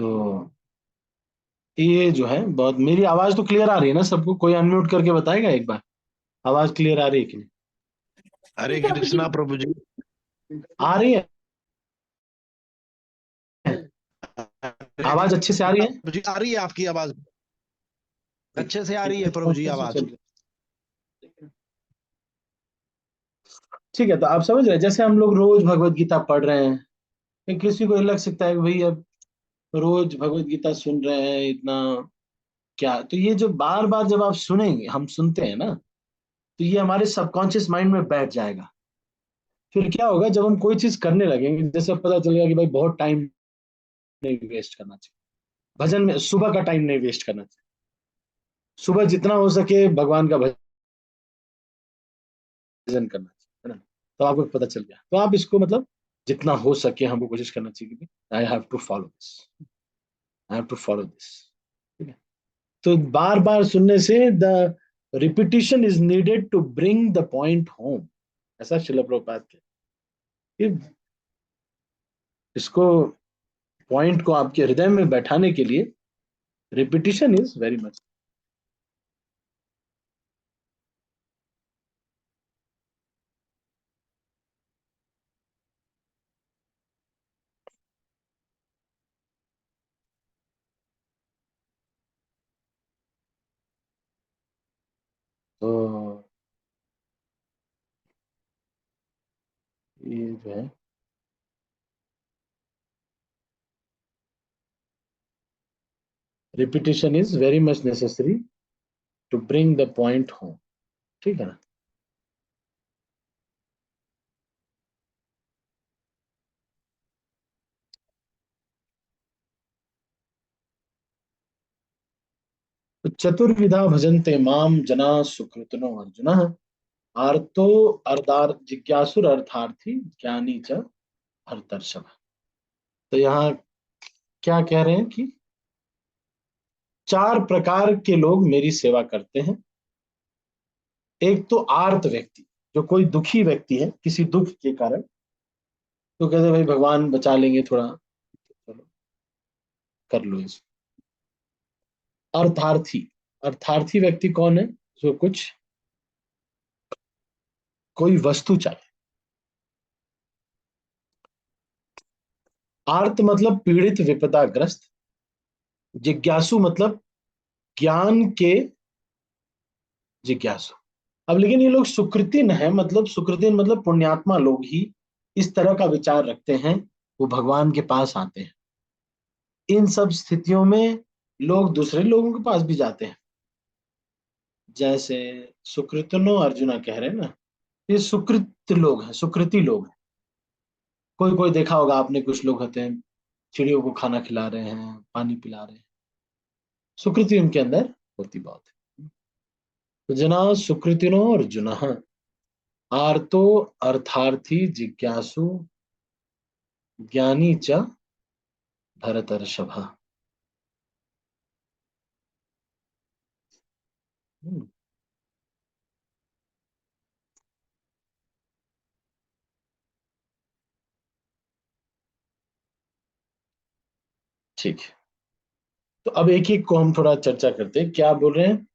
तो ये जो है बहुत, मेरी आवाज तो क्लियर आ रही है ना सबको? कोई अनम्यूट करके बताएगा एक बार, आवाज क्लियर आ रही है कि हरे कृष्णा प्रभु जी। नहीं? आ रही है? हरे आवाज अच्छे से आ रही कृष्णा है? प्रभु जी, आ रही है आपकी आवाज, ठीक अच्छे से आ रही ठीक है है, प्रभु और जी कैसे आवाज। चल रही है? ठीक है, तो आप समझ रहे हैं, जैसे हम लोग रोज भगवत गीता पढ़ रहे हैं, फिर किसी को ये लग सकता है कि भाई अब रोज भगवत गीता सुन रहे हैं इतना क्या, तो ये जो बार बार जब आप सुनेंगे, हम सुनते हैं ना, तो ये हमारे सबकॉन्शियस माइंड में बैठ जाएगा। फिर क्या होगा जब हम कोई चीज करने लगेंगे, जैसे पता चलेगा कि भाई बहुत टाइम नहीं वेस्ट करना चाहिए भजन में, सुबह का टाइम नहीं वेस्ट करना चाहिए, सुबह जितना हो सके भगवान का भजन करना चाहिए, है ना? तो आपको पता चल गया, तो आप इसको मतलब जितना हो सके हमको कोशिश करना चाहिए कि I have to follow this, I have to follow this. ठीक है, तो बार बार सुनने से the repetition is needed to bring the point home, ऐसा शिला प्रभुपाद के, इसको पॉइंट को आपके हृदय में बैठाने के लिए रिपीटिशन इज वेरी मच। तो ये जो है repetition is very much necessary to bring the point home. ठीक है ना? तो चतुर्विधा भजन्ते माम जना सुकृतनो अर्जुन, आर्तो अर्धार जिज्ञासुर अर्थार्थी ज्ञानी च भरतर्षभ। तो यहाँ क्या कह रहे हैं कि चार प्रकार के लोग मेरी सेवा करते हैं। एक तो आर्त व्यक्ति, जो कोई दुखी व्यक्ति है किसी दुख के कारण, तो कहते हैं भाई भगवान बचा लेंगे थोड़ा, चलो कर लो इसको। अर्थार्थी, अर्थार्थी व्यक्ति कौन है? जो कुछ कोई वस्तु चाहिए। आर्त मतलब पीड़ित विपदाग्रस्त। जिज्ञासु मतलब ज्ञान के जिज्ञासु। अब लेकिन ये लोग सुकृतिन है, मतलब सुकृतिन मतलब पुण्यात्मा लोग ही इस तरह का विचार रखते हैं, वो भगवान के पास आते हैं। इन सब स्थितियों में लोग दूसरे लोगों के पास भी जाते हैं, जैसे सुकृतनो अर्जुना कह रहे हैं ना, ये सुकृत लोग हैं, सुकृति लोग हैं। कोई कोई देखा होगा आपने, कुछ लोग होते हैं चिड़ियों को खाना खिला रहे हैं, पानी पिला रहे हैं, सुकृति उनके अंदर होती बहुत है। तो जना सुकृतिनो अर्जुन, आर्तो अर्थार्थी जिज्ञासु ज्ञानी च भरतर्षभ। ठीक है, तो अब एक एक को हम थोड़ा चर्चा करते हैं, क्या बोल रहे हैं।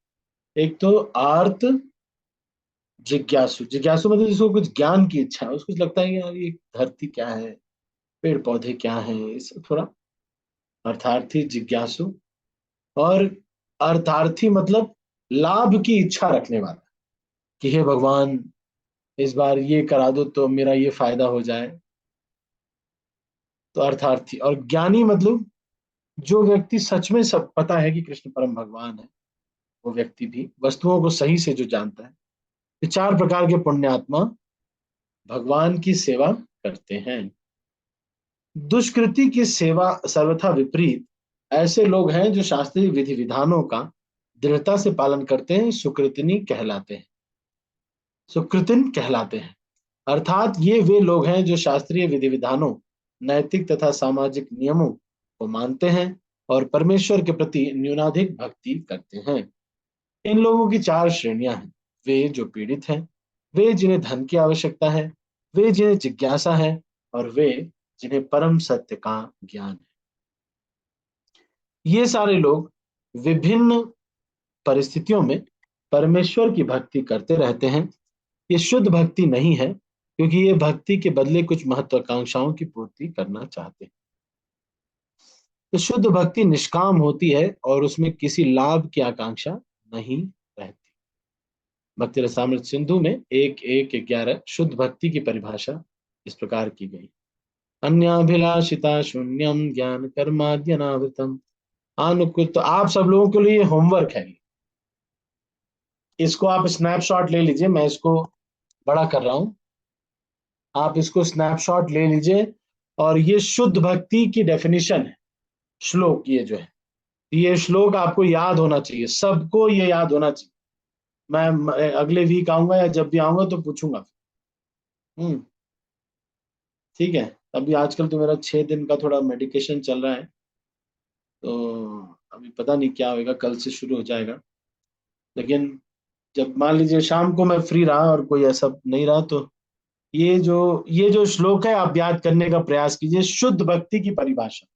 एक तो आर्त जिज्ञासु, जिज्ञासु मतलब जिसको कुछ ज्ञान की इच्छा है, उसको लगता है कि यार ये धरती क्या है, पेड़ पौधे क्या है, इस थोड़ा अर्थार्थी जिज्ञासु। और अर्थार्थी मतलब लाभ की इच्छा रखने वाला, कि हे भगवान इस बार ये करा दो तो मेरा ये फायदा हो जाए। तो अर्थार्थी। और ज्ञानी मतलब जो व्यक्ति सच में सब पता है कि कृष्ण परम भगवान है, वो व्यक्ति भी वस्तुओं को सही से जो जानता है। ये चार प्रकार के पुण्यात्मा भगवान की सेवा करते हैं। दुष्कृति की सेवा सर्वथा विपरीत ऐसे लोग हैं जो शास्त्रीय विधि विधानों का दृढ़ता से पालन करते हैं, सुकृतिनी कहलाते हैं, सुकृतिन कहलाते हैं। अर्थात ये वे लोग हैं जो शास्त्रीय विधि विधानों, नैतिक तथा सामाजिक नियमों को मानते हैं और परमेश्वर के प्रति न्यूनाधिक भक्ति करते हैं। इन लोगों की चार श्रेणियां हैं। वे जो पीड़ित हैं, वे जिन्हें धन की आवश्यकता है, वे जिन्हें जिज्ञासा है, और वे जिन्हें परम सत्य का ज्ञान है। ये सारे लोग विभिन्न परिस्थितियों में परमेश्वर की भक्ति करते रहते हैं। ये शुद्ध भक्ति नहीं है, क्योंकि ये भक्ति के बदले कुछ महत्वाकांक्षाओं की पूर्ति करना चाहते हैं। तो शुद्ध भक्ति निष्काम होती है और उसमें किसी लाभ की आकांक्षा नहीं रहती। भक्ति रसामृत सिंधु में 1:1:11 शुद्ध भक्ति की परिभाषा इस प्रकार की गई। अन्याभिलाषिता शून्यम ज्ञान कर्माद्यनावृतम अनुकुल। तो आप सब लोगों के लिए होमवर्क है, इसको आप स्नैपशॉट ले लीजिए। मैं इसको बड़ा कर रहा हूं, आप इसको स्नैपशॉट ले लीजिए। और ये शुद्ध भक्ति की डेफिनेशन है, श्लोक ये जो है, ये श्लोक आपको याद होना चाहिए, सबको ये याद होना चाहिए। मैं अगले वीक आऊंगा या जब भी आऊंगा तो पूछूंगा। हम्म, ठीक है। अभी आजकल तो मेरा 6 दिन का थोड़ा मेडिकेशन चल रहा है, तो अभी पता नहीं क्या होगा, कल से शुरू हो जाएगा। लेकिन जब मान लीजिए शाम को मैं फ्री रहा और कोई ऐसा नहीं रहा, तो ये जो श्लोक है आप याद करने का प्रयास कीजिए। शुद्ध भक्ति की परिभाषा,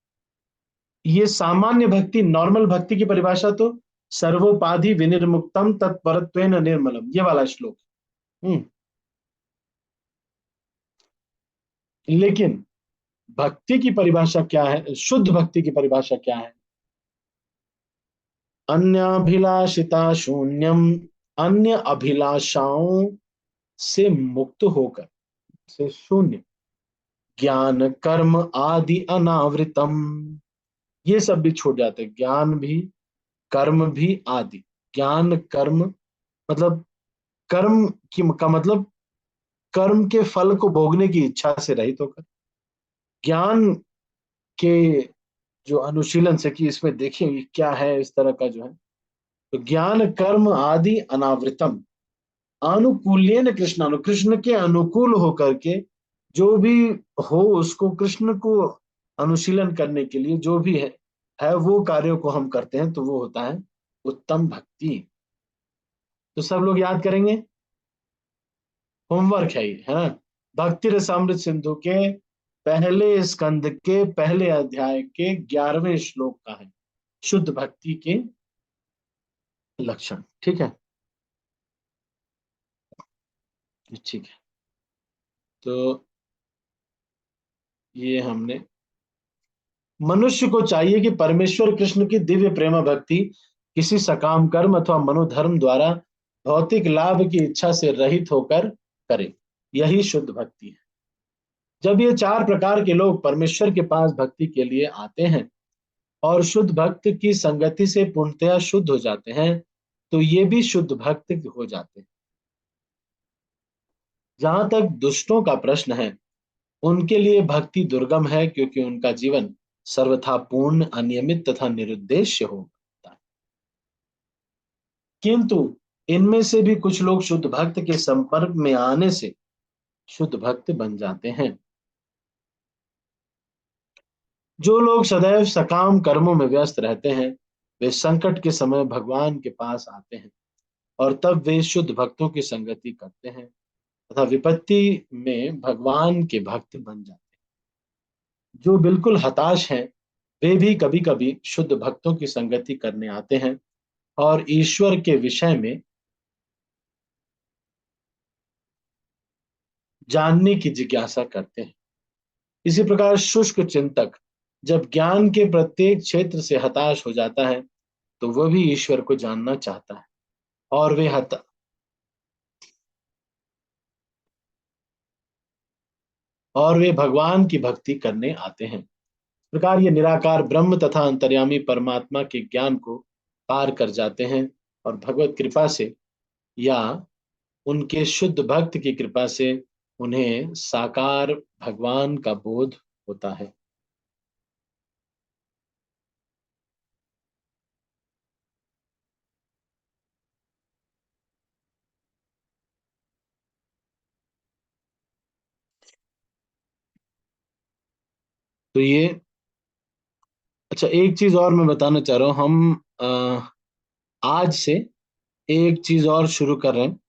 ये सामान्य भक्ति, नॉर्मल भक्ति की परिभाषा तो सर्वोपाधि विनिर्मुक्तम तत्परत्वेन निर्मलम, ये वाला श्लोक। लेकिन भक्ति की परिभाषा क्या है, शुद्ध भक्ति की परिभाषा क्या है? अन्याभिलाषिता शून्यम, अन्य अभिलाषाओं से मुक्त होकर, से शून्य, ज्ञान कर्म आदि अनावृतम, ये सब भी छूट जाते हैं। ज्ञान भी, कर्म भी, आदि। ज्ञान कर्म मतलब, कर्म की का मतलब कर्म के फल को भोगने की इच्छा से रहित होकर, ज्ञान के जो अनुशीलन से कि इसमें देखें क्या है, इस तरह का जो है, तो ज्ञान कर्म आदि अनावृतम, अनुकूल्यन कृष्णानु, कृष्ण के अनुकूल होकर के जो भी हो, उसको कृष्ण को अनुशीलन करने के लिए जो भी है वो कार्यों को हम करते हैं, तो वो होता है उत्तम भक्ति। तो सब लोग याद करेंगे, होमवर्क है ये, है ना। भक्ति रसामृत सिंधु के पहले स्कंद के पहले अध्याय के 11वें श्लोक का है, शुद्ध भक्ति के लक्षण। ठीक है, ठीक है। तो ये हमने, मनुष्य को चाहिए कि परमेश्वर कृष्ण की दिव्य प्रेम भक्ति किसी सकाम कर्म अथवा मनोधर्म द्वारा भौतिक लाभ की इच्छा से रहित होकर करे, यही शुद्ध भक्ति है। जब ये 4 प्रकार के लोग परमेश्वर के पास भक्ति के लिए आते हैं और शुद्ध भक्त की संगति से पूर्णतया शुद्ध हो जाते हैं, तो ये भी शुद्ध भक्त हो जाते हैं। जहां तक दुष्टों का प्रश्न है, उनके लिए भक्ति दुर्गम है, क्योंकि उनका जीवन सर्वथा पूर्ण, अनियमित तथा निरुद्देश्य होता है। किंतु इनमें से भी कुछ लोग शुद्ध भक्त के संपर्क में आने से शुद्ध भक्त बन जाते हैं। जो लोग सदैव सकाम कर्मों में व्यस्त रहते हैं, वे संकट के समय भगवान के पास आते हैं और तब वे शुद्ध भक्तों की संगति करते हैं तथा विपत्ति में भगवान के भक्त बन जाते हैं। जो बिल्कुल हताश हैं, वे भी कभी कभी शुद्ध भक्तों की संगति करने आते हैं और ईश्वर के विषय में जानने की जिज्ञासा करते हैं। इसी प्रकार शुष्क चिंतक जब ज्ञान के प्रत्येक क्षेत्र से हताश हो जाता है, तो वह भी ईश्वर को जानना चाहता है और वे भगवान की भक्ति करने आते हैं। इस प्रकार ये निराकार ब्रह्म तथा अंतर्यामी परमात्मा के ज्ञान को पार कर जाते हैं और भगवत कृपा से या उनके शुद्ध भक्त की कृपा से उन्हें साकार भगवान का बोध होता है। तो ये, अच्छा एक चीज और मैं बताना चाह रहा हूँ, हम आज से एक चीज और शुरू कर रहे हैं।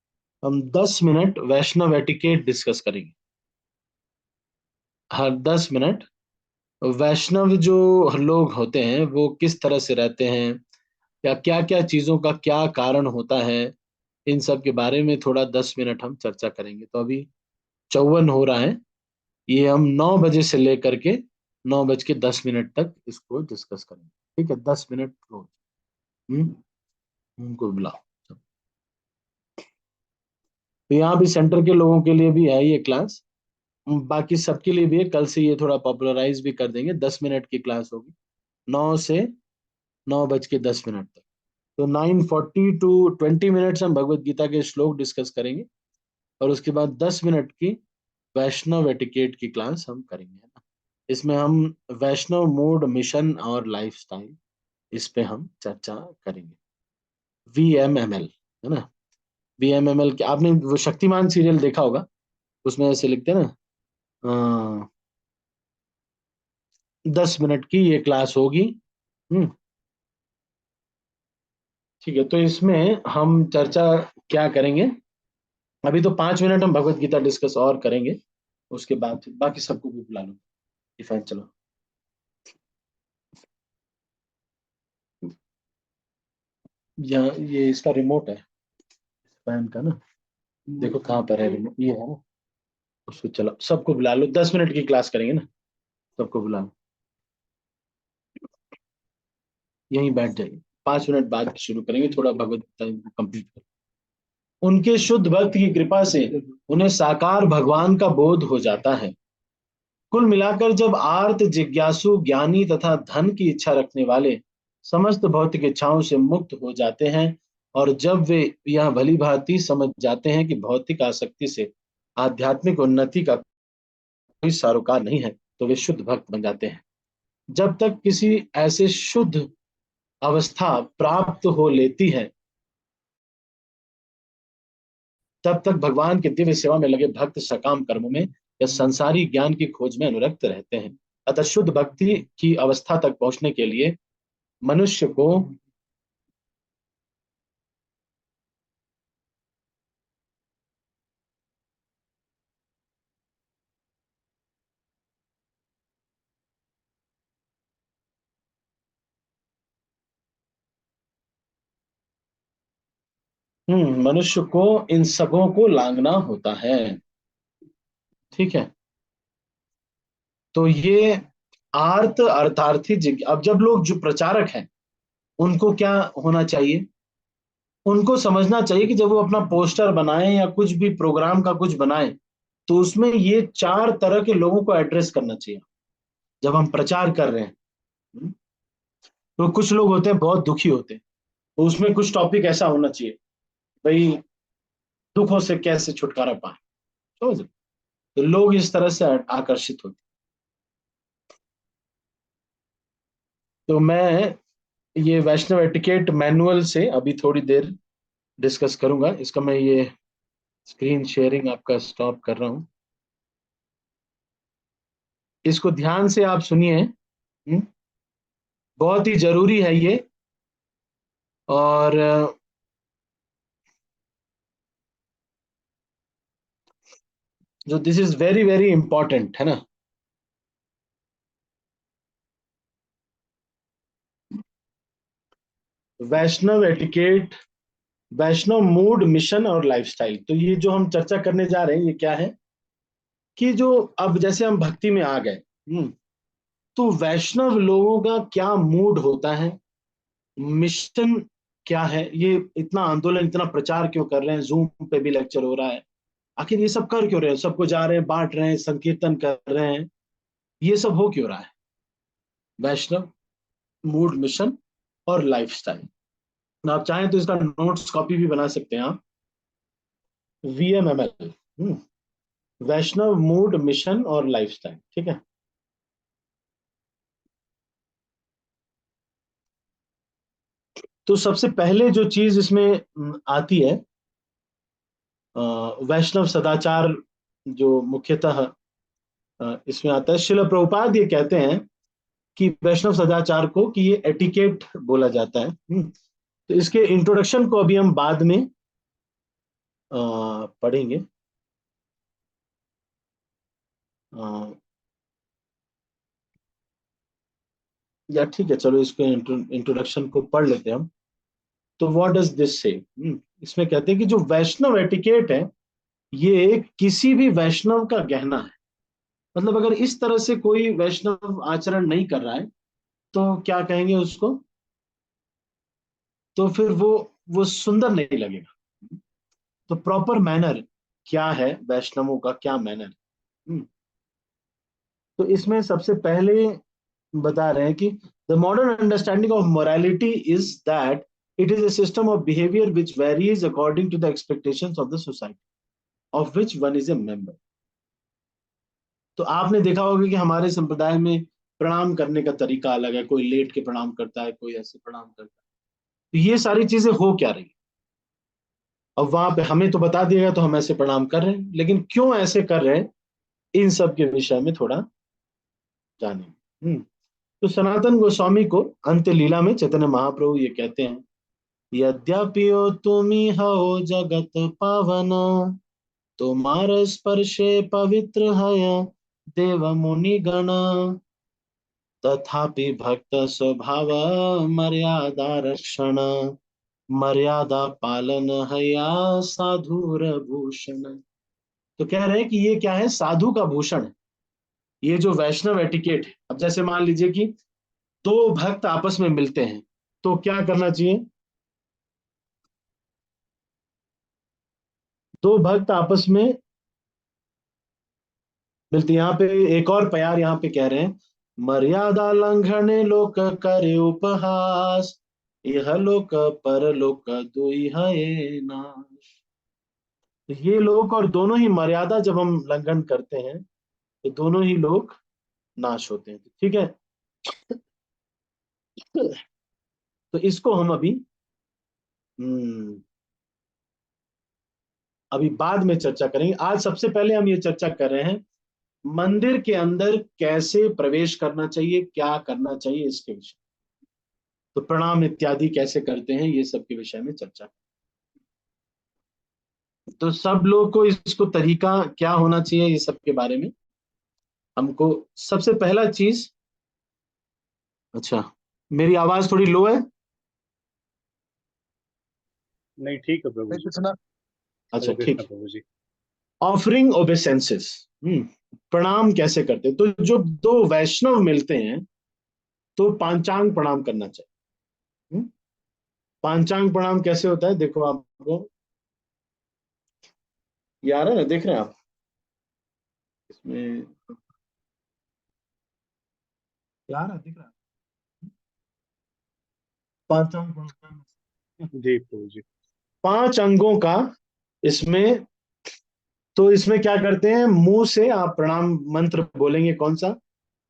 हम 10 मिनट वैष्णव एटिकेट डिस्कस करेंगे। हर 10 मिनट वैष्णव जो लोग होते हैं वो किस तरह से रहते हैं, या क्या क्या चीजों का क्या कारण होता है, इन सब के बारे में थोड़ा 10 मिनट हम चर्चा करेंगे। तो अभी 54 हो रहा है, ये हम 9 बजे से लेकर के 9:10 तक इसको डिस्कस करेंगे। ठीक है, 10 मिनट रोज। हम्म उनको बुलाओ। तो यहाँ भी सेंटर के लोगों के लिए भी है ये क्लास, बाकी सबके लिए भी है। कल से ये थोड़ा पॉपुलराइज भी कर देंगे। 10 मिनट की क्लास होगी, 9 से 9:10 तक। तो 9:40 to 20 मिनट्स हम भगवत गीता के श्लोक डिस्कस करेंगे, और उसके बाद 10 मिनट की वैष्णव एटिकेट की क्लास हम करेंगे, है ना। इसमें हम वैष्णव मूड, मिशन और लाइफस्टाइल, इस पे हम चर्चा करेंगे। VMML, है ना। VMML के आपने वो शक्तिमान सीरियल देखा होगा, उसमें ऐसे लिखते हैं ना, 10 मिनट की ये क्लास होगी। हम्म ठीक है, तो इसमें हम चर्चा क्या करेंगे। अभी तो 5 मिनट हम भगवत गीता डिस्कस और करेंगे, उसके बाद फिर बाकी सबको भी बुला लो। डिफाइन, चलो। यहाँ ये इसका रिमोट है, फैन का ना। देखो कहाँ पर है रिमोट, ये है ना। उसको चलो, सबको बुला लो, 10 मिनट की क्लास करेंगे ना। सबको बुला लो, यहीं बैठ जाइए। 5 मिनट बाद शुरू करेंगे, थोड़ा भगवत गीता कंप्लीट कर। उनके शुद्ध भक्त की कृपा से उन्हें साकार भगवान का बोध हो जाता है। कुल मिलाकर जब आर्त, जिज्ञासु, ज्ञानी तथा धन की इच्छा रखने वाले समस्त भौतिक इच्छाओं से मुक्त हो जाते हैं, और जब वे यह भली भांति समझ जाते हैं कि भौतिक आसक्ति से आध्यात्मिक उन्नति का कोई सरोकार नहीं है, तो वे शुद्ध भक्त बन जाते हैं। जब तक किसी ऐसे शुद्ध अवस्था प्राप्त हो लेती है, तब तक भगवान के दिव्य सेवा में लगे भक्त सकाम कर्मों में या संसारी ज्ञान की खोज में अनुरक्त रहते हैं। अतः शुद्ध भक्ति की अवस्था तक पहुंचने के लिए मनुष्य को मनुष्य को इन सबों को लांघना होता है। ठीक है, तो ये आर्त अर्थार्थी अब जब लोग जो प्रचारक हैं, उनको क्या होना चाहिए, उनको समझना चाहिए कि जब वो अपना पोस्टर बनाए या कुछ भी प्रोग्राम का कुछ बनाए, तो उसमें ये 4 तरह के लोगों को एड्रेस करना चाहिए। जब हम प्रचार कर रहे हैं, तो कुछ लोग होते हैं बहुत दुखी होते हैं, तो उसमें कुछ टॉपिक ऐसा होना चाहिए, भाई दुखों से कैसे छुटकारा पाए, समझ रहे? तो लोग इस तरह से आकर्षित होते हैं। तो मैं ये वैष्णव एटिकेट मैनुअल से अभी थोड़ी देर डिस्कस करूंगा। इसका मैं ये स्क्रीन शेयरिंग आपका स्टॉप कर रहा हूँ। इसको ध्यान से आप सुनिए। बहुत ही जरूरी है ये। और जो this is very very important, है ना। वैष्णव एटिकेट, वैष्णव मूड, मिशन और लाइफस्टाइल। तो ये जो हम चर्चा करने जा रहे हैं, ये क्या है कि जो अब जैसे हम भक्ति में आ गए, तो वैष्णव लोगों का क्या मूड होता है, मिशन क्या है, ये इतना आंदोलन, इतना प्रचार क्यों कर रहे हैं, जूम पे भी लेक्चर हो रहा है, आखिर ये सब कर क्यों रहे हैं, सबको जा रहे हैं, बांट रहे हैं, संकीर्तन कर रहे हैं, ये सब हो क्यों रहा है। वैष्णव मूड, मिशन और लाइफस्टाइल। आप चाहें तो इसका नोट्स कॉपी भी बना सकते हैं आप। VMML, वैष्णव मूड, मिशन और लाइफस्टाइल। ठीक है, तो सबसे पहले जो चीज इसमें आती है, वैष्णव सदाचार, जो मुख्यतः इसमें आता है। शिल प्रभुपाद ये कहते हैं कि वैष्णव सदाचार को कि ये एटिकेट बोला जाता है। तो इसके इंट्रोडक्शन को अभी हम बाद में पढ़ेंगे। अ, या ठीक है, चलो इसको इंट्रोडक्शन को पढ़ लेते हैं हम। तो व्हाट डज दिस से, इसमें कहते हैं कि जो वैष्णव एटिकेट है ये किसी भी वैष्णव का गहना है। मतलब अगर इस तरह से कोई वैष्णव आचरण नहीं कर रहा है तो क्या कहेंगे उसको, तो फिर वो सुंदर नहीं लगेगा। तो प्रॉपर मैनर क्या है, वैष्णवों का क्या मैनर। तो इसमें सबसे पहले बता रहे हैं कि the modern understanding of morality is that it is a system of behaviour which varies according to the expectations of the society of which one is a member. तो आपने देखा होगा कि हमारे संप्रदाय में प्रणाम करने का तरीका अलग है, कोई लेट के प्रणाम करता है, कोई ऐसे प्रणाम करता है। तो ये सारी चीजें हो क्या रही, अब वहां पे हमें तो बता दिया गया तो हम ऐसे प्रणाम कर रहे हैं, लेकिन क्यों ऐसे कर रहे हैं इन सब के विषय में थोड़ा जाने। तो सनातन गोस्वामी को अंत्य लीला में चैतन्य महाप्रभु ये कहते हैं, यद्यपि ओ तुमी हो जगत पावन, तुम्हार स्पर्शे पवित्र है देव मुनि गण, तथापि भक्त स्वभाव मर्यादा रक्षण, मर्यादा पालन है या साधुर भूषण। तो कह रहे हैं कि ये क्या है, साधु का भूषण है, ये जो वैष्णव एटिकेट है। अब जैसे मान लीजिए कि दो भक्त आपस में मिलते हैं तो क्या करना चाहिए, दो भक्त आपस में मिलते, यहाँ पे एक और प्यार यहाँ पे कह रहे हैं, मर्यादा लंघन लोक करे उपहास, यह लोक परलोक दुई है नाश। तो ये लोक और दोनों ही मर्यादा जब हम लंघन करते हैं तो दोनों ही लोग नाश होते हैं, ठीक है। तो इसको हम हम्म, अभी बाद में चर्चा करेंगे। आज सबसे पहले हम ये चर्चा कर रहे हैं मंदिर के अंदर कैसे प्रवेश करना चाहिए, क्या करना चाहिए इसके विषय। तो प्रणाम इत्यादि कैसे करते हैं ये सब के विषय में चर्चा। तो सब लोग को इसको तरीका क्या होना चाहिए ये सब के बारे में हमको सबसे पहला चीज। अच्छा, मेरी आवाज थोड़ी लो है। नहीं ठीक है प्रभु हरे जी। कृष्णा। अच्छा हरे कृष्णा ठीक। प्रभु जी। ऑफरिंग ओबेसेंसेस, प्रणाम कैसे करते हैं? तो जो दो वैष्णव मिलते हैं तो पांचांग प्रणाम करना चाहिए। पांचांग प्रणाम कैसे होता है, देखो आपको याद है ना, देख रहे हैं आप इसमें, यार दिख रहा है पांचांग प्रणाम। जी प्रभु जी। 5 अंगों का इसमें, तो इसमें क्या करते हैं, मुंह से आप प्रणाम मंत्र बोलेंगे कौन सा,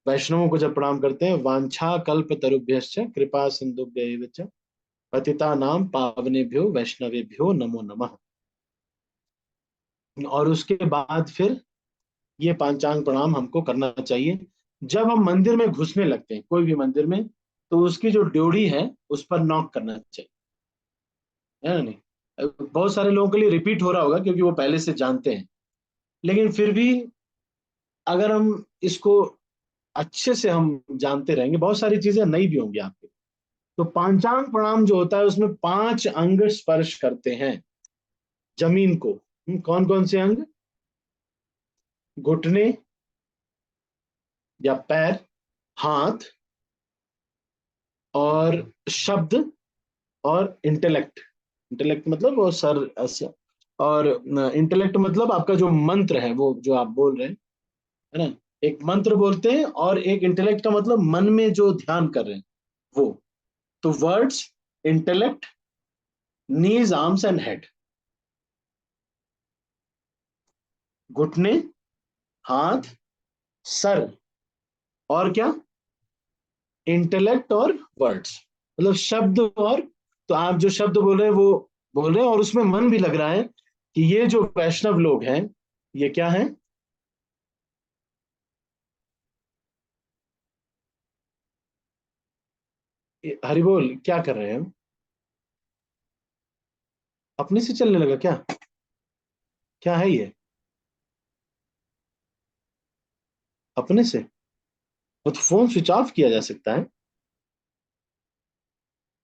वैष्णवों को जब प्रणाम करते हैं, वांछा कल्प तरुभ्यश्च कृपा सिंधुभ्यैव च पतिता नाम पावनेभ्यो वैष्णवेभ्यो नमो नमः। और उसके बाद फिर ये पांचांग प्रणाम हमको करना चाहिए। जब हम मंदिर में घुसने लगते हैं कोई भी मंदिर में तो उसकी जो ड्योढ़ी है उस पर नॉक करना चाहिए, है ना नहीं। बहुत सारे लोगों के लिए रिपीट हो रहा होगा क्योंकि वो पहले से जानते हैं, लेकिन फिर भी अगर हम इसको अच्छे से हम जानते रहेंगे बहुत सारी चीजें नई भी होंगी आपके। तो पांचांग प्रणाम जो होता है उसमें 5 अंग स्पर्श करते हैं जमीन को। कौन कौन से अंग, घुटने या पैर, हाथ, और शब्द, और इंटेलेक्ट। इंटेलेक्ट मतलब वो सर ऐसे, और इंटेलेक्ट मतलब आपका जो मंत्र है वो जो आप बोल रहे हैं, है ना। एक मंत्र बोलते हैं और एक इंटेलेक्ट का मतलब मन में जो ध्यान कर रहे हैं वो। तो words, intellect, knees arms and head, घुटने, हाथ, सर, और क्या, इंटेलेक्ट और वर्ड्स, मतलब शब्द। और तो आप जो शब्द बोल रहे हैं वो बोल रहे हैं और उसमें मन भी लग रहा है कि ये जो वैष्णव लोग हैं ये क्या है, हरि बोल क्या कर रहे हैं हम, अपने से चलने लगा क्या, क्या है ये, अपने से। वो तो फोन स्विच ऑफ किया जा सकता है।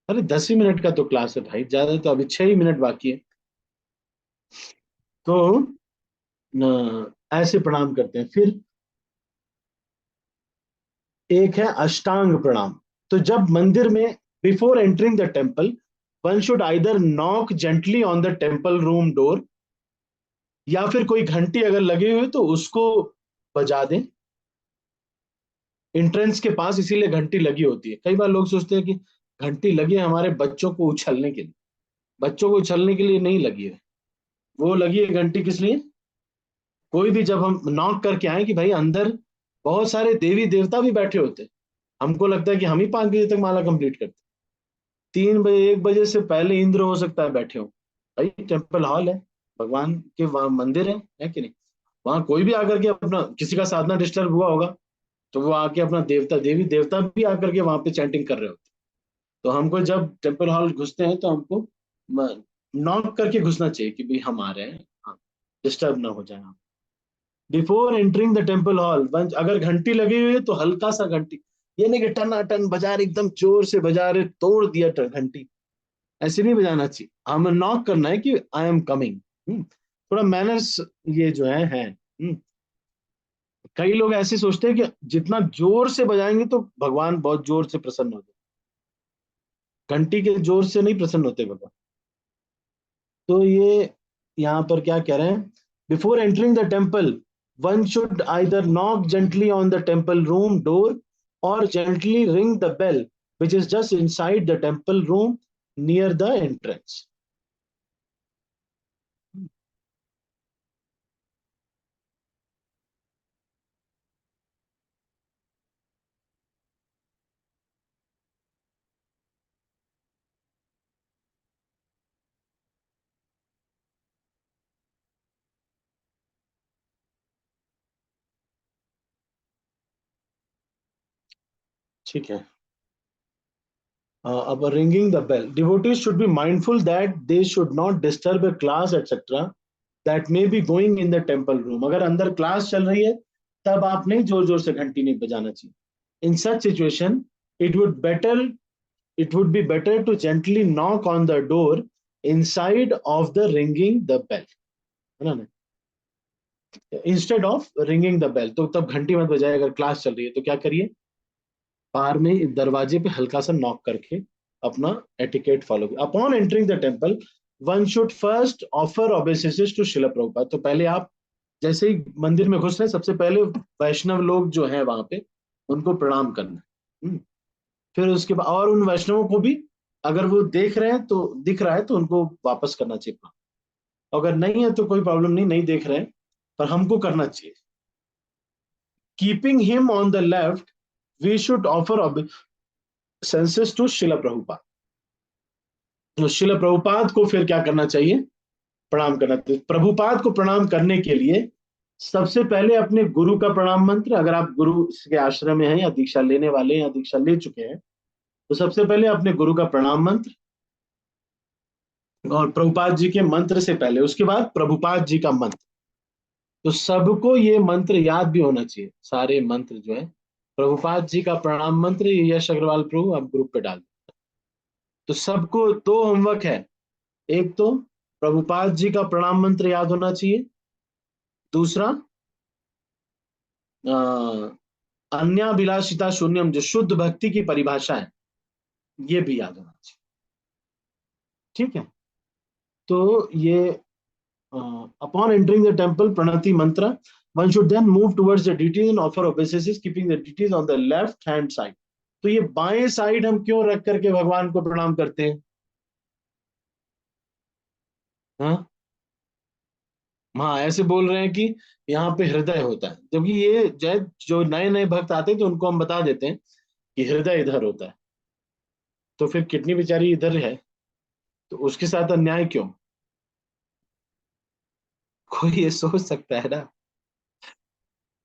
अरे 10 ही मिनट का तो क्लास है भाई, ज्यादा तो अभी 6 ही मिनट बाकी है। तो ऐसे प्रणाम करते हैं। फिर एक है अष्टांग प्रणाम। तो जब मंदिर में, before entering the temple, one should either knock gently on the temple room door, या फिर कोई घंटी अगर लगी हुई तो उसको बजा दें एंट्रेंस के पास। इसीलिए घंटी लगी होती है। कई बार लोग सोचते हैं कि घंटी लगी है हमारे बच्चों को उछलने के लिए। बच्चों को उछलने के लिए नहीं लगी है, वो लगी है घंटी किस लिए? कोई भी जब हम नॉक करके आए कि भाई अंदर बहुत सारे देवी देवता भी बैठे होते हैं, हमको लगता है कि हम ही 5 बजे तक माला कंप्लीट करते, 3 बजे 1 बजे से पहले इंद्र हो सकता है बैठे हो। भाई टेम्पल हॉल है, भगवान के वहाँ मंदिर है कि नहीं? वहां कोई भी आकर के अपना, किसी का साधना डिस्टर्ब हुआ होगा तो वो आके अपना देवता देवी देवता भी आकर के वहां पे चैंटिंग कर रहे होते। तो हमको जब टेम्पल हॉल घुसते हैं तो हमको नॉक करके घुसना चाहिए कि भाई हम आ रहे हैं, हाँ, डिस्टर्ब ना हो जाए। Before entering the temple hall, अगर घंटी लगी हुई है तो हल्का सा घंटी, ये नहीं कि टन टन बजा रहे, एकदम जोर से बजा रहे, तोड़ दिया घंटी, ऐसे नहीं बजाना चाहिए। हमें नॉक करना है कि आई एम कमिंग। थोड़ा मैनर्स ये जो है। कई लोग ऐसे सोचते हैं कि जितना जोर से बजाएंगे तो भगवान बहुत जोर से प्रसन्न होते, घंटी के जोर से नहीं प्रसन्न होते भगवान। तो ये यहाँ पर क्या कह रहे हैं? Before entering the temple, one should either knock gently on the temple room door और gently ring the bell which is just inside the temple room near the entrance. ठीक है। अब ringing the bell, devotees should be mindful that they should not disturb a class etc that may be going in the temple room। अगर अंदर class चल रही है तब आप नहीं जोर जोर से घंटी नहीं बजाना चाहिए। In such situation, it would better it would be better to gently knock on the door inside of the ringing the bell, है ना? Instead of ringing the bell, तो तब घंटी मत बजाए। अगर क्लास चल रही है तो क्या करिए, बाहर में दरवाजे पे हल्का सा नॉक करके अपना etiquette follow. Upon entering the temple, one should first offer obeisances to शिला प्रभुपाद। तो पहले आप जैसे ही मंदिर में घुस रहे हैं, सबसे पहले वैष्णव लोग जो हैं वहां पे उनको प्रणाम करना है। फिर उसके बाद और उन वैष्णवों को भी अगर वो देख रहे हैं तो दिख रहा है तो उनको वापस करना चाहिए प्रणाम। अगर नहीं है तो कोई प्रॉब्लम नहीं, नहीं देख रहे हैं पर हमको करना चाहिए। Keeping him on the left, we should offer incense to शिला प्रभुपाद। तो शिला प्रभुपाद को फिर क्या करना चाहिए? प्रणाम करना चाहिए। प्रभुपाद को प्रणाम करने के लिए सबसे पहले अपने गुरु का प्रणाम मंत्र, अगर आप गुरु के आश्रम में हैं या दीक्षा लेने वाले हैं या दीक्षा ले चुके हैं, तो सबसे पहले अपने गुरु का प्रणाम मंत्र, और प्रभुपाद जी के मंत्र से पहले उसके बाद प्रभुपाद जी का मंत्र। तो सबको ये मंत्र याद भी होना चाहिए, सारे मंत्र जो है। प्रभुपाद जी का प्रणाम मंत्र, ये यश अग्रवाल प्रभु आप ग्रुप पे डाल दो। तो सबको दो होमवर्क है, एक तो प्रभुपाद जी का प्रणाम मंत्र याद होना चाहिए, दूसरा अन्याभिलाषिता शून्यम जो शुद्ध भक्ति की परिभाषा है ये भी याद होना चाहिए। ठीक है। तो ये upon entering the temple pranati mantra, one should then move towards the deities and offer obeisances keeping the deities on the left hand side। तो ये बाएं साइड हम क्यों रख करके भगवान को प्रणाम करते हैं? हाँ, हाँ, ऐसे बोल रहे हैं कि यहाँ पे हृदय होता है, क्योंकि ये जो नए नए भक्त आते हैं तो उनको हम बता देते हैं कि हृदय इधर होता है। तो फिर किडनी बेचारी इधर है तो उसके साथ अन्याय क्यों? कोई ये सोच सकता है ना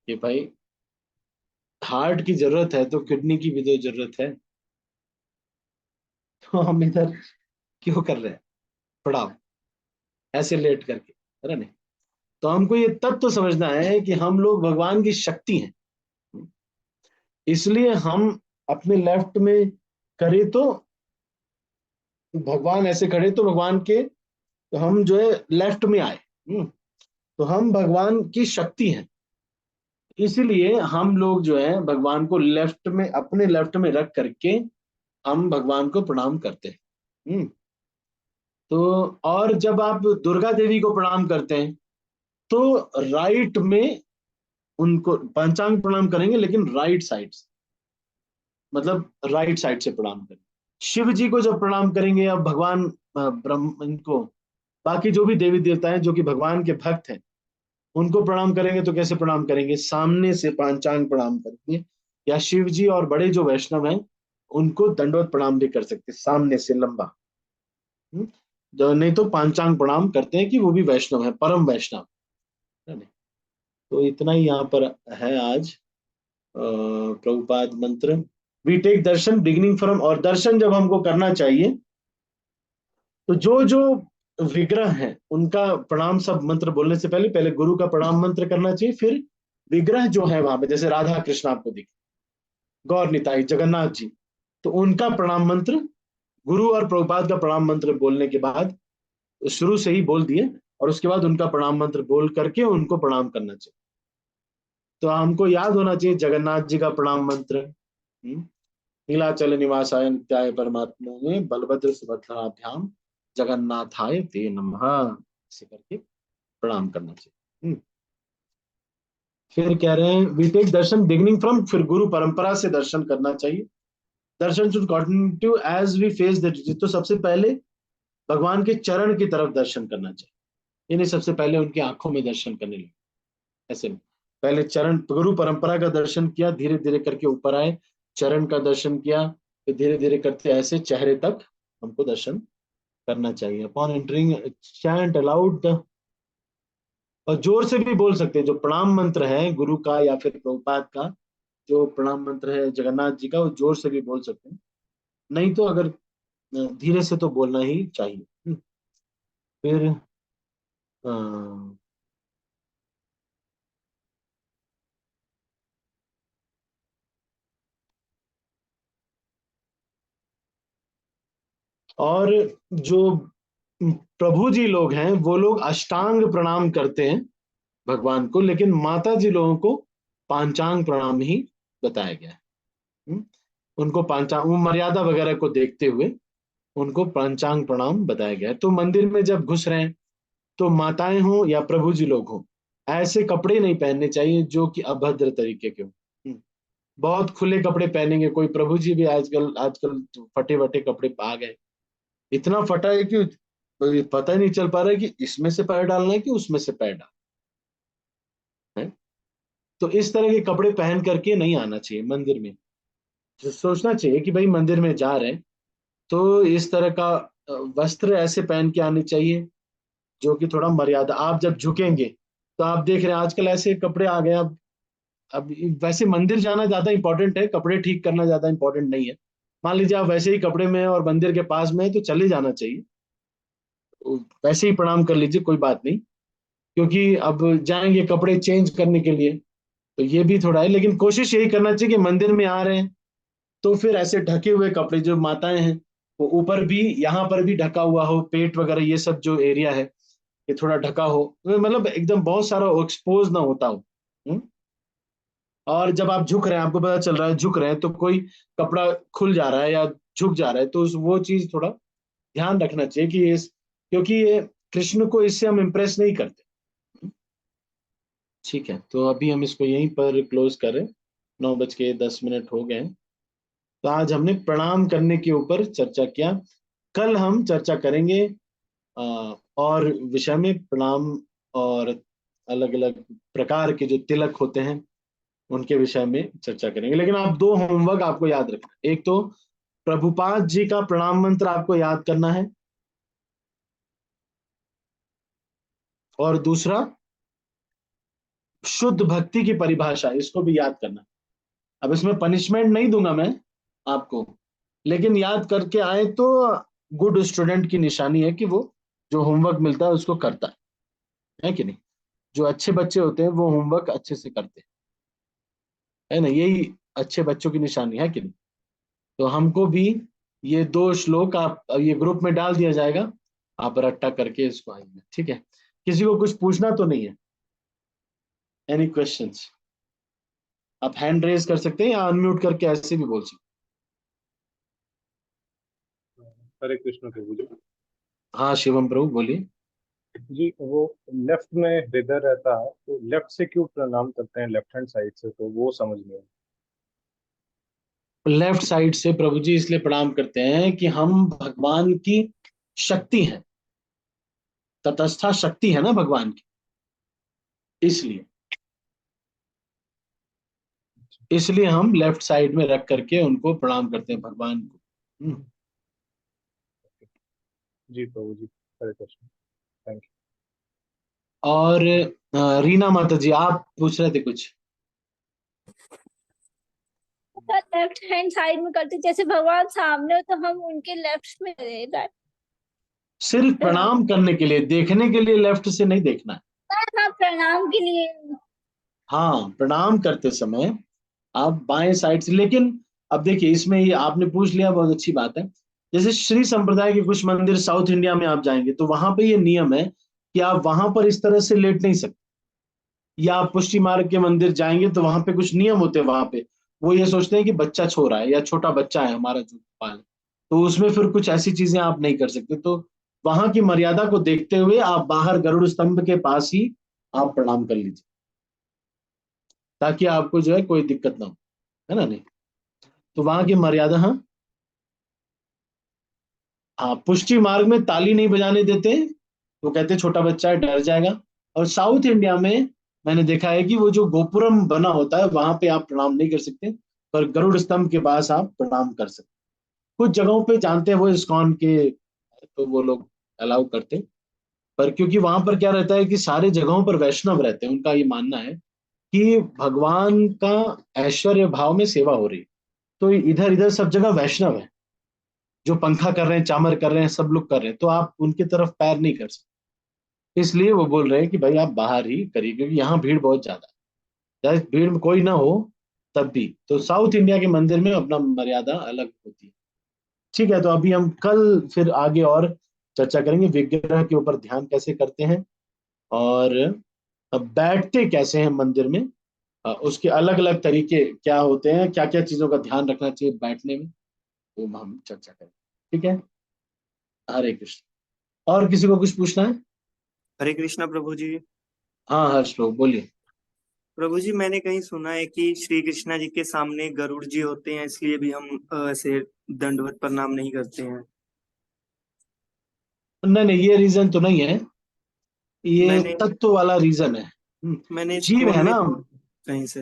कि भाई हार्ट की जरूरत है तो किडनी की भी तो जरूरत है, तो हम इधर क्यों कर रहे हैं प्रणाम ऐसे लेट करके, है ना? नहीं। तो हमको ये तब तो समझना है कि हम लोग भगवान की शक्ति हैं, इसलिए हम अपने लेफ्ट में करें तो भगवान ऐसे खड़े तो भगवान के, तो हम जो है लेफ्ट में आए। तो हम भगवान की शक्ति हैं, इसलिए हम लोग जो है भगवान को लेफ्ट में, अपने लेफ्ट में रख करके हम भगवान को प्रणाम करते हैं। तो और जब आप दुर्गा देवी को प्रणाम करते हैं तो राइट में उनको पंचांग प्रणाम करेंगे, लेकिन राइट साइड से, मतलब राइट साइड से प्रणाम करेंगे। शिव जी को जब प्रणाम करेंगे, अब भगवान ब्रह्म, इनको बाकी जो भी देवी देवता हैं जो कि भगवान के भक्त हैं, उनको प्रणाम करेंगे तो कैसे प्रणाम करेंगे? सामने से पांचांग प्रणाम करेंगे। या शिव जी और बड़े जो वैष्णव हैं उनको दंडवत प्रणाम भी कर सकते हैं, सामने से लंबा। जो नहीं तो पांचांग प्रणाम करते हैं कि वो भी वैष्णव है, परम वैष्णव है नहीं। तो इतना ही यहाँ पर है आज Prabhupada mantra. We take darshan beginning from, और दर्शन जब हमको करना चाहिए तो जो जो विग्रह है उनका प्रणाम, सब मंत्र बोलने से पहले पहले गुरु का प्रणाम मंत्र करना चाहिए, फिर विग्रह जो है वहां पे, जैसे राधा कृष्ण आपको दिखे, गौर निताई, जगन्नाथ जी, तो उनका प्रणाम मंत्र, गुरु और प्रभुपाद का प्रणाम मंत्र बोलने के बाद शुरू से ही बोल दिए, और उसके बाद उनका प्रणाम मंत्र बोल करके उनको प्रणाम करना चाहिए। तो हमको याद होना चाहिए जगन्नाथ जी का प्रणाम मंत्र, नीलाचल निवासाय नित्याय परमात्मा में बलभद्र सुभद्राभ्याम जगन्नाथाय ते नमः, ऐसे करके प्रणाम करना चाहिए। फिर कह रहे हैं we take darshan beginning from, फिर गुरु परंपरा से दर्शन करना चाहिए। Darshan should continue as we face the, तो सबसे पहले भगवान के चरण की तरफ दर्शन करना चाहिए, यानी सबसे पहले उनकी आंखों में दर्शन करने लगे। ऐसे पहले चरण, गुरु परंपरा का दर्शन किया, धीरे धीरे करके ऊपर आए, चरण का दर्शन किया, फिर धीरे धीरे करते ऐसे चेहरे तक हमको दर्शन करना चाहिए। अपॉन एंटरिंग चैंट अलाउड, और जोर से भी बोल सकते हैं, जो प्रणाम मंत्र है गुरु का या फिर प्रभुपाद का जो प्रणाम मंत्र है जगन्नाथ जी का, वो जोर से भी बोल सकते हैं, नहीं तो अगर धीरे से तो बोलना ही चाहिए। फिर अ, और जो प्रभु जी लोग हैं वो लोग अष्टांग प्रणाम करते हैं भगवान को, लेकिन माता जी लोगों को पांचांग प्रणाम ही बताया गया है। उनको पांचांग, वो मर्यादा वगैरह को देखते हुए उनको पंचांग प्रणाम बताया गया है। तो मंदिर में जब घुस रहे हैं तो माताएं हो या प्रभु जी लोग हो, ऐसे कपड़े नहीं पहनने चाहिए जो कि अभद्र तरीके के हो। बहुत खुले कपड़े पहनेंगे, कोई प्रभु जी भी आजकल आजकल फटे वटे कपड़े आ गए, इतना फटा है कि पता ही नहीं चल पा रहा है कि इसमें से पैर डालना है कि उसमें से पैर डालना है। तो इस तरह के कपड़े पहन करके नहीं आना चाहिए मंदिर में। जो सोचना चाहिए कि भाई मंदिर में जा रहे हैं तो इस तरह का वस्त्र ऐसे पहन के आने चाहिए जो कि थोड़ा मर्यादा, आप जब झुकेंगे तो आप देख रहे हैं आजकल ऐसे कपड़े आ गए। अब वैसे मंदिर जाना ज्यादा इंपॉर्टेंट है, कपड़े ठीक करना ज्यादा इंपॉर्टेंट नहीं है। मान लीजिए आप वैसे ही कपड़े में हैं और मंदिर के पास में है तो चले जाना चाहिए, वैसे ही प्रणाम कर लीजिए, कोई बात नहीं। क्योंकि अब जाएंगे कपड़े चेंज करने के लिए तो ये भी थोड़ा है, लेकिन कोशिश यही करना चाहिए कि मंदिर में आ रहे हैं तो फिर ऐसे ढके हुए कपड़े, जो माताएं हैं वो ऊपर भी, यहाँ पर भी ढका हुआ हो, पेट वगैरह ये सब जो एरिया है ये थोड़ा ढका हो, मतलब एकदम बहुत सारा एक्सपोज ना होता हो। हम्म? और जब आप झुक रहे हैं, आपको पता चल रहा है झुक रहे हैं, तो कोई कपड़ा खुल जा रहा है या झुक जा रहा है तो वो चीज थोड़ा ध्यान रखना चाहिए कि इस, क्योंकि ये कृष्ण को इससे हम इम्प्रेस नहीं करते। ठीक है, तो अभी हम इसको यहीं पर क्लोज करें, 9:10 हो गए हैं। तो आज हमने प्रणाम करने के ऊपर चर्चा किया, कल हम चर्चा करेंगे और विषय में, प्रणाम और अलग अलग प्रकार के जो तिलक होते हैं उनके विषय में चर्चा करेंगे। लेकिन आप दो होमवर्क आपको याद रखना, एक तो प्रभुपाद जी का प्रणाम मंत्र आपको याद करना है, और दूसरा शुद्ध भक्ति की परिभाषा, इसको भी याद करना। अब इसमें पनिशमेंट नहीं दूंगा मैं आपको, लेकिन याद करके आए तो गुड स्टूडेंट की निशानी है कि वो जो होमवर्क मिलता है उसको करता है कि नहीं। जो अच्छे बच्चे होते हैं वो होमवर्क अच्छे से करते हैं, है ना, यही अच्छे बच्चों की निशानी है कि नहीं। तो हमको भी ये 2 श्लोक आप ये ग्रुप में डाल दिया जाएगा, आप रट्टा करके इसको आएंगे, ठीक है। किसी को कुछ पूछना तो नहीं है? Any questions? आप हैंड रेज कर सकते हैं या अनम्यूट करके ऐसे भी बोल सकते हरे कृष्ण प्रभु जी। हैं। हाँ शिवम प्रभु बोलिए। जी वो लेफ्ट में हृदय रहता है, तो लेफ्ट से क्यों प्रणाम करते हैं, लेफ्ट हैंड साइड से, तो वो समझ नहीं आया। लेफ्ट साइड से प्रभु जी इसलिए प्रणाम करते हैं कि हम भगवान की शक्ति हैं, तटस्था शक्ति है ना भगवान की, इसलिए इसलिए हम लेफ्ट साइड में रख करके उनको प्रणाम करते हैं भगवान को। जी प्रभु जी, हरे कृष्ण, थैंक और रीना माता जी आप पूछ रहे थे कुछ? लेफ्ट हैंड साइड में करते, जैसे भगवान सामने हो तो हम उनके लेफ्ट में रहेगा। सिर्फ प्रणाम करने के लिए, देखने के लिए लेफ्ट से नहीं देखना है। हाँ, प्रणाम के लिए। हाँ, प्रणाम करते समय आप बाएं साइड से, लेकिन अब देखिए इसमें ये आपने पूछ लिया, बहुत अच्छी बात है। जैसे श्री संप्रदाय के कुछ मंदिर साउथ इंडिया में आप जाएंगे तो वहां पे ये नियम है कि आप वहां पर इस तरह से लेट नहीं सकते, या आप पुष्टि मार्ग के मंदिर जाएंगे तो वहां पे कुछ नियम होते हैं। वहां पे वो ये सोचते हैं कि बच्चा छो रहा है या छोटा बच्चा है हमारा जो पाल, तो उसमें फिर कुछ ऐसी चीजें आप नहीं कर सकते। तो वहां की मर्यादा को देखते हुए आप बाहर गरुड़ स्तंभ के पास ही आप प्रणाम कर लीजिए, ताकि आपको जो है कोई दिक्कत ना हो, है ना? नहीं तो वहां की मर्यादा, हाँ हाँ, पुष्टि मार्ग में ताली नहीं बजाने देते, वो कहते हैं छोटा बच्चा है डर जाएगा। और साउथ इंडिया में मैंने देखा है कि वो जो गोपुरम बना होता है वहां पे आप प्रणाम नहीं कर सकते, पर गरुड़ स्तंभ के पास आप प्रणाम कर सकते। कुछ जगहों पे जानते हैं वो इस्कॉन के, तो वो लोग अलाउ करते, पर क्योंकि वहां पर क्या रहता है कि सारे जगहों पर वैष्णव रहते हैं, उनका ये मानना है कि भगवान का ऐश्वर्य भाव में सेवा हो रही है, तो इधर इधर सब जगह वैष्णव है, जो पंखा कर रहे हैं, चामर कर रहे हैं, सब लोग कर रहे हैं, तो आप उनकी तरफ पैर नहीं कर सकते। इसलिए वो बोल रहे हैं कि भाई आप बाहर ही करिए, क्योंकि यहाँ भीड़ बहुत ज्यादा है, चाहे भीड़ में कोई ना हो तब भी। तो साउथ इंडिया के मंदिर में अपना मर्यादा अलग होती है। ठीक है, तो अभी हम कल फिर आगे और चर्चा करेंगे विग्रह के ऊपर ध्यान कैसे करते हैं, और बैठते कैसे हैं मंदिर में, उसके अलग अलग तरीके क्या होते हैं, क्या क्या चीजों का ध्यान रखना चाहिए बैठने में, वो हम चर्चा करेंगे। ठीक है, हरे कृष्ण। और किसी को कुछ पूछना है? हरे कृष्णा प्रभु जी। हाँ हर्ष लोग बोलिए। प्रभु जी मैंने कहीं सुना है कि श्री कृष्णा जी के सामने गरुड़ जी होते हैं, इसलिए भी हम ऐसे दंडवत प्रणाम नहीं करते हैं। नहीं नहीं, ये रीजन तो नहीं है, ये मैंने तत्व वाला रीजन है। मैंने जीव स्कूल है में ना, कहीं से।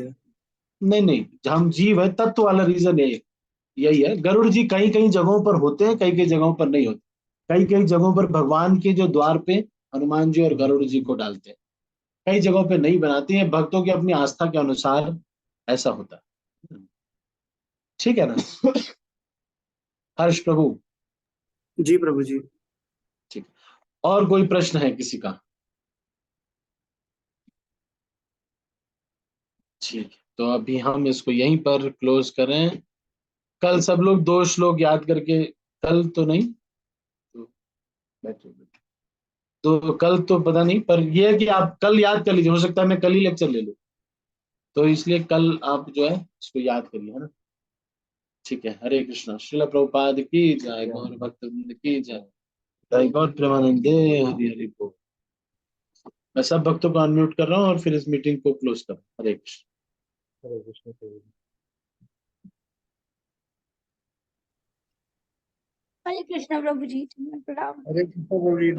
नहीं नहीं, हम जीव है, तत्व वाला रीजन है, यही है। गरुड़ जी कई कई जगहों पर होते हैं, कई कई जगहों पर नहीं होते। कई कई जगहों पर भगवान के जो द्वार पे हनुमान जी और गरुड़ जी को डालते हैं, कई जगहों पे नहीं बनाते हैं, भक्तों की अपनी आस्था के अनुसार ऐसा होता है। ठीक है ना? हर्ष प्रभु। जी प्रभु जी। ठीक, और कोई प्रश्न है किसी का? ठीक है, तो अभी हम इसको यहीं पर क्लोज करें। कल सब लोग 2 श्लोक याद करके, कल तो नहीं, तो बैठो बैठो। तो कल तो पता नहीं, पर यह है कि आप कल याद कर लीजिए, हो सकता है मैं कल ही लेक्चर ले लूं, तो इसलिए कल आप जो है इसको याद करिए, है ना? ठीक है, हरे कृष्णा। श्रील प्रभुपाद की जय, गौर भक्त वृंद की जय, जय गौर प्रेमानंदे, हरि हरि बोल। मैं सब भक्तों को अनम्यूट कर रहा हूँ और फिर इस मीटिंग को क्लोज कर रहा हूँ। हरे कृष्ण। हरे कृष्ण प्रभु जी। हरे कृष्णा प्रभु जी, प्रणाम। हरे कृष्ण प्रभु जी।